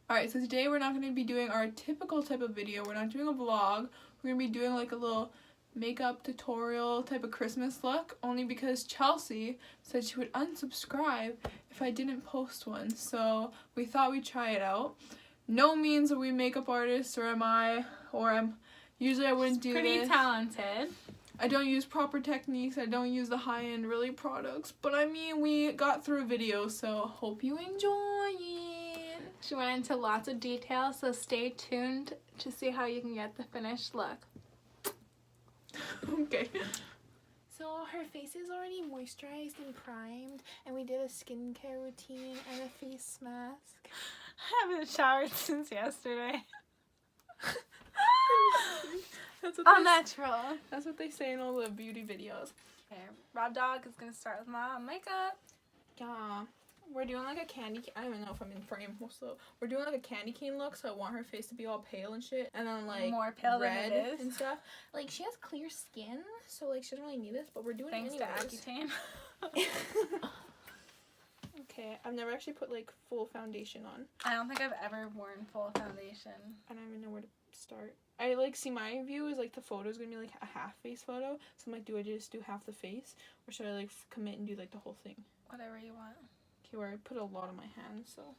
Alright, so today we're not going to be doing our typical type of video. We're not doing a vlog. We're going to be doing like a little makeup tutorial type of Christmas look, only because Chelsea said she would unsubscribe if I didn't post one. So we thought we'd try it out. No means are we makeup artists, or usually I wouldn't do this. Pretty talented. I don't use proper techniques. I don't use the high-end really products. But I mean, we got through a video, so hope you enjoy it. She went into lots of detail, so stay tuned to see how you can get the finished look. Okay. So her face is already moisturized and primed, and we did a skincare routine and a face mask. I haven't showered since yesterday. That's what All natural. That's what they say in all the beauty videos. Okay, Rob Dog is gonna start with my makeup. Yeah. We're doing like a candy, I don't even know if I'm in frame. We're doing like a candy cane look, so I want her face to be all pale and shit. And then like more pale red than it is. and stuff. Like, she has clear skin, so like she doesn't really need this, but we're doing Thanks it to anyways. Accutane. Okay, I've never actually put like full foundation on. I don't think I've ever worn full foundation. I don't even know where to start. I like see my view is like the photo is gonna be like a half face photo. So I'm like, do I just do half the face, or should I like commit and do like the whole thing? Whatever you want. Okay, where I put a lot on my hands, so.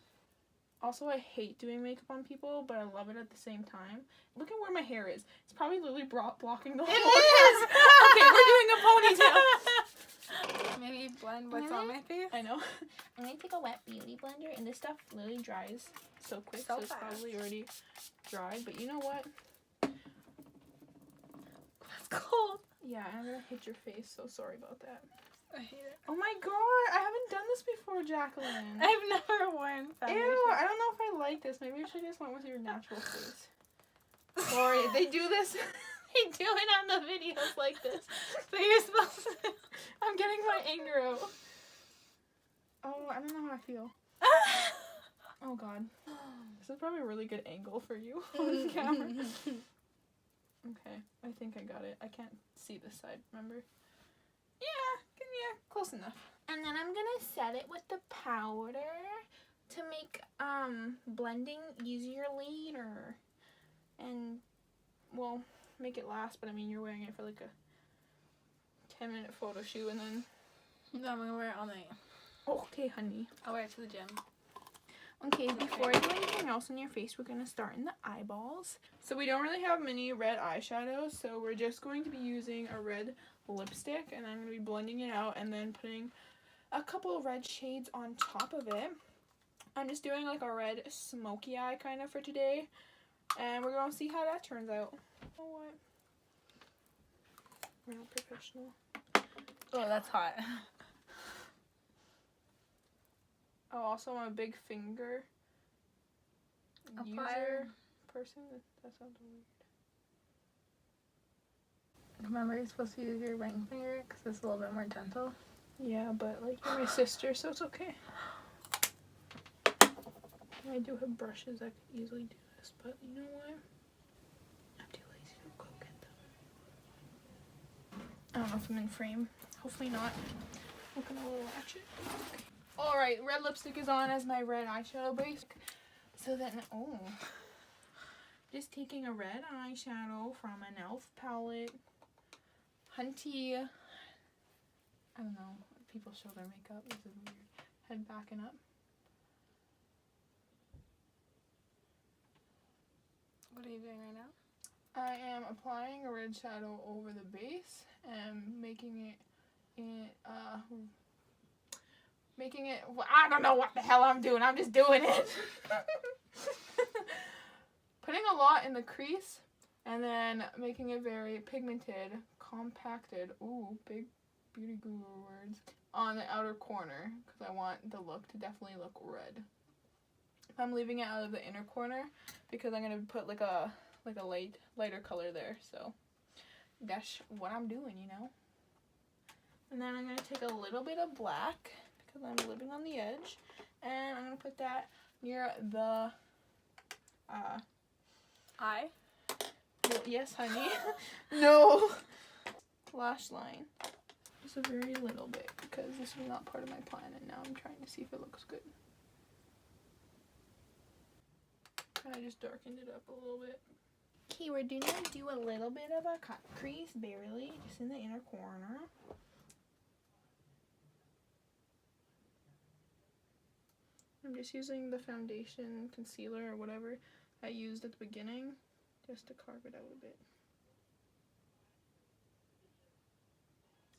Also, I hate doing makeup on people, but I love it at the same time. Look at where my hair is. It's probably literally blocking the whole It Okay, we're doing a ponytail. Maybe blend what's on my face. I know. I'm gonna take a wet beauty blender, and this stuff literally dries So quick, So so it's fast. probably already dried. But you know what? That's cold. Yeah, I'm gonna hit your face, so sorry about that. I hate it. Oh my god, I haven't done this before, Jacqueline. I've never worn foundation. Ew, I don't know if I like this. Maybe you should just went with your natural face. Sorry, they do this. They do it on the videos like this. So you're supposed to. I'm getting my anger out. Oh, I don't know how I feel. Oh god. This is probably a really good angle for you on camera. Okay, I think I got it. I can't see this side, remember? Yeah, close enough. And then I'm gonna set it with the powder to make blending easier later. And, well, make it last, but I mean, you're wearing it for like a 10-minute photo shoot, and then... No, I'm gonna wear it all night. Okay, honey. I'll wear it to the gym. okay, Before I do anything else on your face, we're going to start in the eyeballs. So we don't really have many red eyeshadows, so we're just going to be using a red lipstick, and I'm going to be blending it out and then putting a couple of red shades on top of it. I'm just doing like a red smoky eye kind of for today, and we're going to see how that turns out. Oh, what? We're not professional. Oh, that's hot. Oh, also I'm a big finger Applier. user person. That sounds weird. Remember, you're supposed to use your ring finger because it's a little bit more gentle. Yeah, but like you're my sister, so it's okay. I do have brushes. I could easily do this, but you know what? I'm too lazy to go get them. I don't know if I'm in frame. Hopefully not. Looking a little ratchet. Okay. Alright, red lipstick is on as my red eyeshadow base. So then, just taking a red eyeshadow from an e.l.f. palette. Hunty. I don't know. People show their makeup. This is weird. Head backing up. What are you doing right now? I am applying a red shadow over the base and making it, well, I don't know what the hell I'm doing. I'm just doing it. Putting a lot in the crease and then making it very pigmented, compacted. Ooh, big beauty guru words. On the outer corner because I want the look to definitely look red. I'm leaving it out of the inner corner because I'm going to put like a lighter color there. So that's what I'm doing, you know. And then I'm going to take a little bit of black because I'm living on the edge, and I'm going to put that near the Eye? Well, yes, honey. No. Lash line. Just a very little bit because this was not part of my plan and now I'm trying to see if it looks good. I just darkened it up a little bit. Okay, we're gonna do a little bit of a cut crease, barely, just in the inner corner. I'm just using the foundation, concealer, or whatever I used at the beginning, just to carve it out a bit.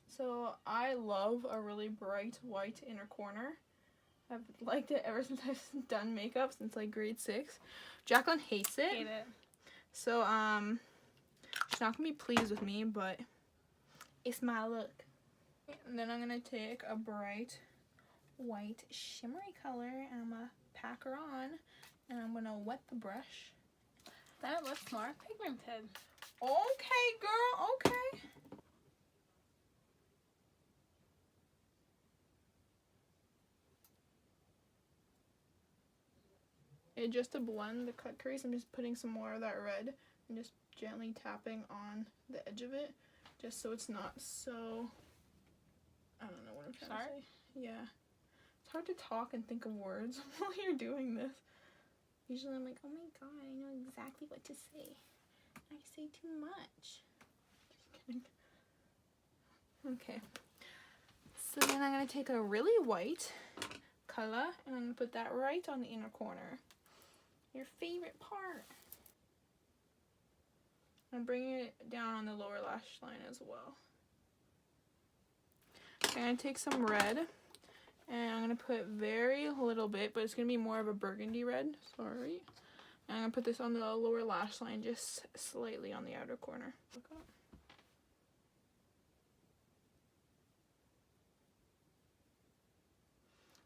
So I love a really bright white inner corner. I've liked it ever since I've done makeup, since like grade 6. Jacqueline hates it. Hate it. So, she's not gonna be pleased with me, but it's my look. And then I'm gonna take a bright white shimmery color and I'm gonna pack her on and I'm gonna wet the brush. Then it looks more pigmented. Okay, girl, okay. And just to blend the cut crease, I'm just putting some more of that red and just gently tapping on the edge of it, just so it's not so, I don't know what I'm trying to say. Yeah. It's hard to talk and think of words while you're doing this. Usually I'm like, oh my god, I know exactly what to say. I say too much. Just kidding. Okay. So then I'm going to take a really white color and I'm going to put that right on the inner corner. Your favorite part. I'm bringing it down on the lower lash line as well. I'm going to take some red and I'm going to put very little bit, but it's going to be more of a burgundy red. Sorry. And I'm going to put this on the lower lash line, just slightly on the outer corner. Look up.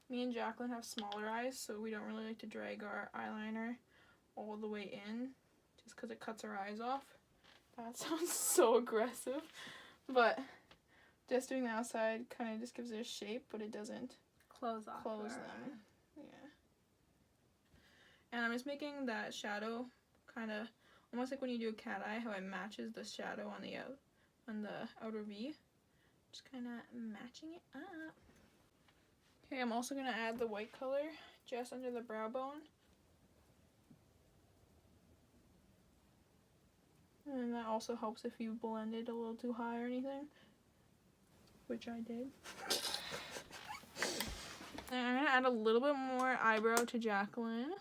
Me and Jacqueline have smaller eyes, so we don't really like to drag our eyeliner all the way in, just because it cuts our eyes off. That sounds so aggressive, but just doing the outside kind of just gives it a shape, but it doesn't Close off. them. Yeah. And I'm just making that shadow kind of almost like when you do a cat eye, how it matches the shadow on the outer V. Just kind of matching it up. Okay, I'm also going to add the white color just under the brow bone. And that also helps if you blend it a little too high or anything, which I did. And I'm going to add a little bit more eyebrow to Jacqueline.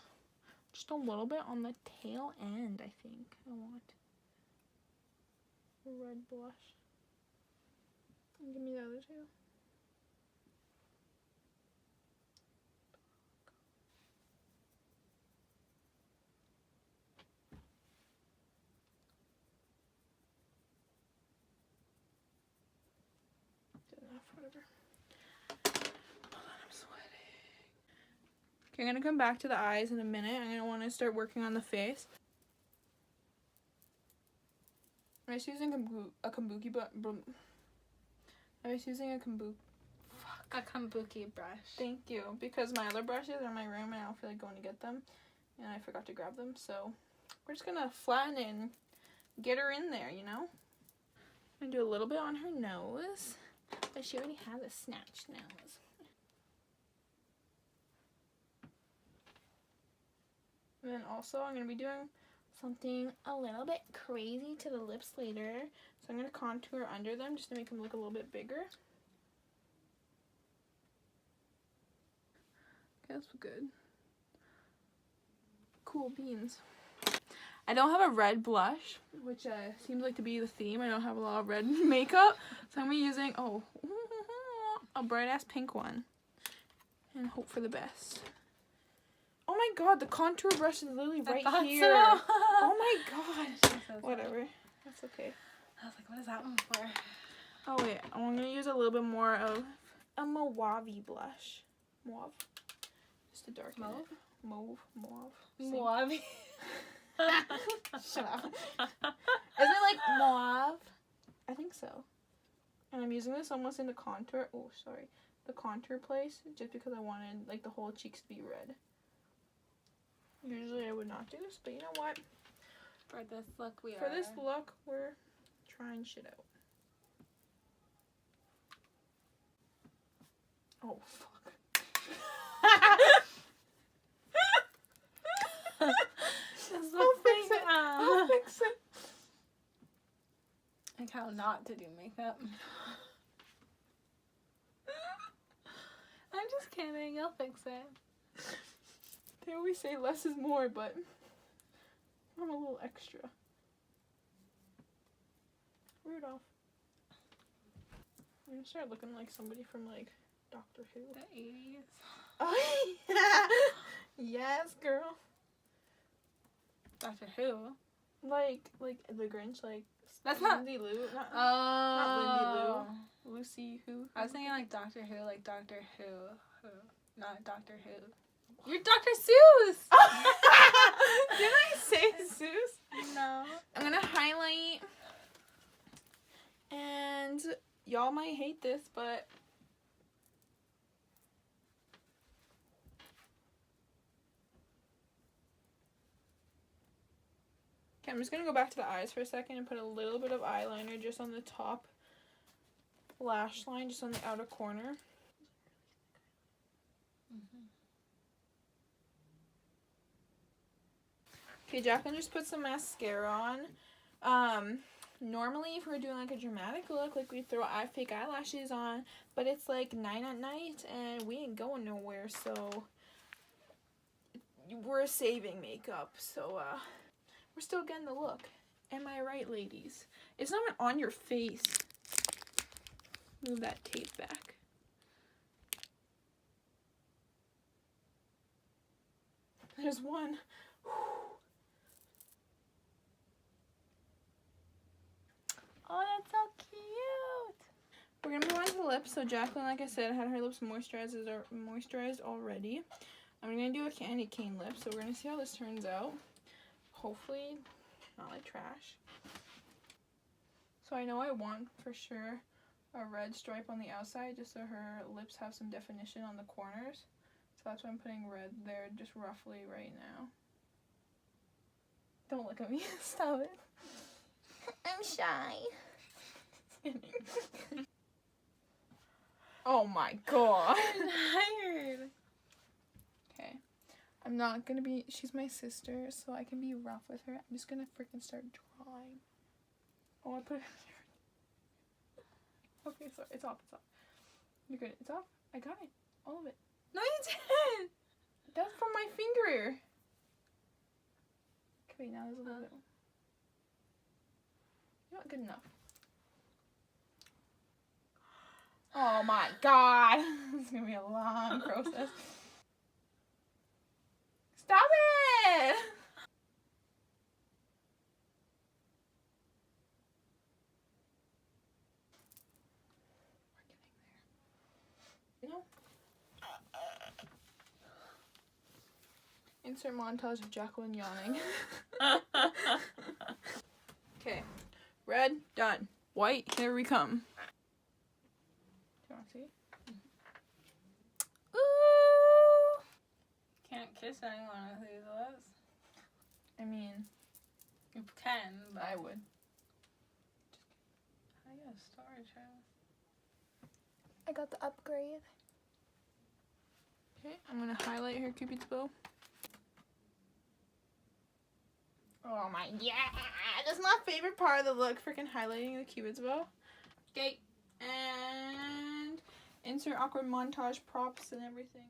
Just a little bit on the tail end, I think. I want a red blush. And give me the other two. Whatever. I'm sweating. Okay, I'm gonna come back to the eyes in a minute. I'm gonna want to start working on the face. I'm just using a kabuki brush. Thank you, because my other brushes are in my room and I don't feel like going to get them, and I forgot to grab them. So we're just gonna flatten it and get her in there, you know. I'm gonna do a little bit on her nose. But she already has a snatched nose. And then also I'm going to be doing something a little bit crazy to the lips later. So I'm going to contour under them just to make them look a little bit bigger. Okay, that's good. Cool beans. I don't have a red blush, which seems like to be the theme. I don't have a lot of red makeup. So I'm using, a bright ass pink one. And hope for the best. Oh my god, the contour brush is literally right here. So. Oh my god. So whatever. That's okay. I was like, what is that one for? Oh wait, I'm going to use a little bit more of a mauve blush. Mauve. Just to darken it. Mauve. Mauve. Shut up. Is it like mauve? I think so. And I'm using this almost in the contour. Oh, sorry. The contour place, just because I wanted like the whole cheeks to be red. Usually I would not do this, but you know what? For this look, For this look, we're trying shit out. Oh, fuck. This I'll looks fix like, it. I'll fix it. like how not to do makeup. I'm just kidding. I'll fix it. They always say less is more, but I'm a little extra. Rudolph. I'm gonna start looking like somebody from like Doctor Who. The 80s. Oh yeah. Yes, girl. Doctor Who. Like the Grinch, like That's not. Lindy Lou. Not Oh. Lindy Lou. Lucy Who. I was thinking like Doctor Who, like Doctor Who. Not Doctor Who. You're Dr. Seuss! Did I say Seuss? No. I'm gonna highlight, and y'all might hate this, but okay, I'm just gonna go back to the eyes for a second and put a little bit of eyeliner just on the top lash line, just on the outer corner. Okay, Jacqueline just put some mascara on. Normally if we're doing like a dramatic look, like we throw fake eyelashes on, but it's like 9 at night and we ain't going nowhere, so we're saving makeup. So we're still getting the look. Am I right, ladies? It's not even on your face. Move that tape back. There's one. Oh, that's so cute. We're gonna move on to the lips. So Jacqueline, like I said, had her lips moisturized already. I'm gonna do a candy cane lip, so we're gonna see how this turns out. Hopefully, not like trash. So I know I want for sure a red stripe on the outside, just so her lips have some definition on the corners. So that's why I'm putting red there, just roughly right now. Don't look at me. Stop it. I'm shy. Oh my god. I'm tired. Okay. I'm not gonna be. She's my sister, so I can be rough with her. I'm just gonna freaking start drawing. Oh, I put it here. Okay, sorry. It's off. It's off. You're good. It's off. I got it. All of it. No, you didn't. That's from my finger. Okay, wait, now there's a little bit. You're not good enough. Oh my god. This is gonna be a long process. Stop it! We're getting there. You know? Insert montage of Jacqueline yawning. Okay. Red, done. White, here we come. Do you want to see? Ooh. Can't kiss anyone with these lips. I mean, You can, but I would. I got a storage house. I got the upgrade. Okay, I'm gonna highlight her Cupid's bow. Oh my, yeah! That's my favorite part of the look, freaking highlighting the Cupid's bow. Okay, and insert awkward montage props and everything.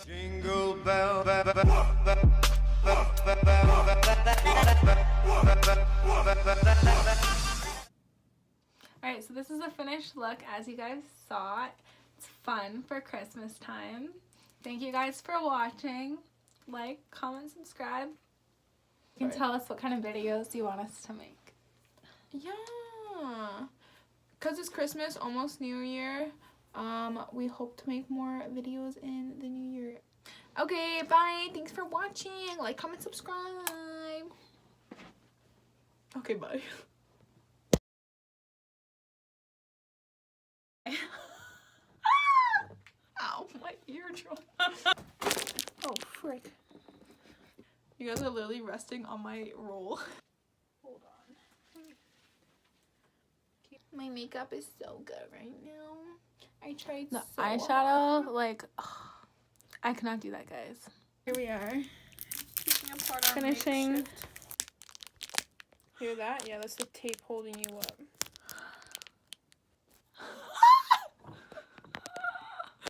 Jingle bell, Alright, so this is a finished look as you guys saw. It's fun for Christmas time. Thank you guys for watching. Like, comment, subscribe. You can tell us what kind of videos you want us to make. Yeah. Because it's Christmas, almost New Year, We hope to make more videos in the new year. Okay, bye. Thanks for watching. Like, comment, subscribe. Okay, bye. Ow, my eardrum. Oh, frick. You guys are literally resting on my roll. Hold on. My makeup is so good right now. I tried The so eyeshadow, like, I cannot do that, guys. Here we are. Taking apart our Finishing. makeshift. Hear that? Yeah, that's the tape holding you up.